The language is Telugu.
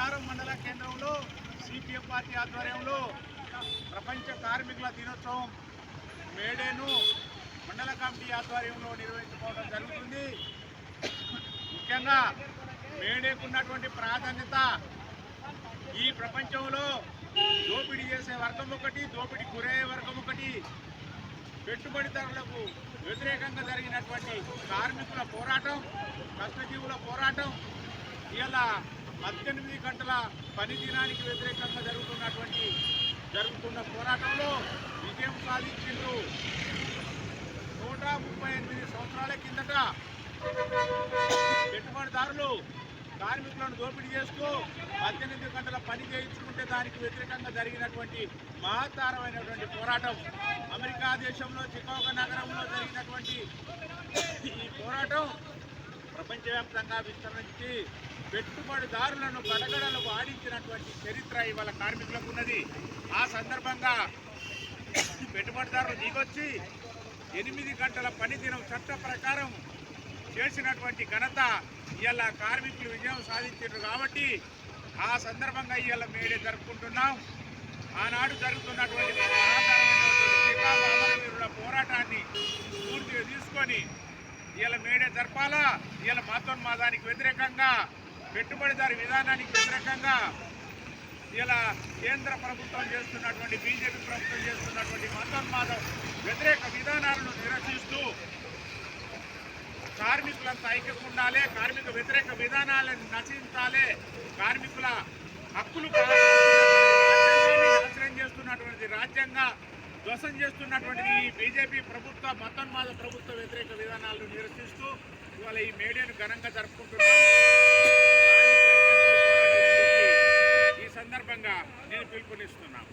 ధర్మారం మండల కేంద్రంలో సిపిఎం పార్టీ ఆధ్వర్యంలో ప్రపంచ కార్మికుల దినోత్సవం మేడేను మండల కమిటీ ఆధ్వర్యంలో నిర్వహించుకోవడం జరుగుతుంది. ముఖ్యంగా మేడేకున్నటువంటి ప్రాధాన్యత ఈ ప్రపంచంలో దోపిడీ చేసే వర్గం ఒకటి, దోపిడీ గురయ్యే వర్గం ఒకటి, పెట్టుబడిదారులకు వ్యతిరేకంగా జరిగినటువంటి కార్మికుల పోరాటం, కష్టజీవుల పోరాటం, ఇలా 18 గంటల పని దినానికి వ్యతిరేకంగా జరుగుతున్న పోరాటంలో విజయం సాధించిండ్రు. 138 సంవత్సరాల కిందట పెట్టుబడిదారులు కార్మికులను దోపిడీ చేస్తూ 18 గంటల పని చేయించుకుంటే దానికి వ్యతిరేకంగా జరిగినటువంటి మహత్తరమైనటువంటి పోరాటం. అమెరికా దేశంలో చికాగో నగరంలో జరిగినటువంటి ఈ పోరాటం ప్రపంచవ్యాప్తంగా విస్తరించి పెట్టుబడిదారులను గడగడలకు ఆడించినటువంటి చరిత్ర ఇవాళ కార్మికులకు ఉన్నది. ఆ సందర్భంగా పెట్టుబడిదారులు దిగొచ్చి 8 గంటల పని దినం చట్ట ప్రకారం చేసినటువంటి ఘనత ఇవాళ కార్మికులు విజయం సాధించారు. కాబట్టి ఆ సందర్భంగా ఇవాళ మేడే జరుపుకుంటున్నాం. ఆనాడు జరుగుతున్నటువంటి అమరవీరుల పోరాటాన్ని పూర్తిగా తీసుకొని ఇవాళ మేడే జరపాలా. ఇవాళ మతోన్మాదానికి వ్యతిరేకంగా, పెట్టుబడిదారు విధానానికి వ్యతిరేకంగా ఇలా కేంద్ర ప్రభుత్వం చేస్తున్నటువంటి, బీజేపీ ప్రభుత్వం చేస్తున్నటువంటి మతోన్మాదం వ్యతిరేక విధానాలను నిరసిస్తూ కార్మికులంతా ఐక్యంగా ఉండాలి, కార్మిక వ్యతిరేక విధానాలను నశించాలి, కార్మికుల హక్కులు నాశనం చేస్తున్నటువంటి రాజ్యాంగ ధ్వంసం చేస్తున్నటువంటి ఈ బీజేపీ ప్రభుత్వ మతోన్మాద ప్రభుత్వ వ్యతిరేక విధానాలను నిరసిస్తూ ఇవాళ ఈ మేడేను ఘనంగా జరుపుకుంటున్నాం. ఈ సందర్భంగా నేను పిలుపునిస్తున్నాను.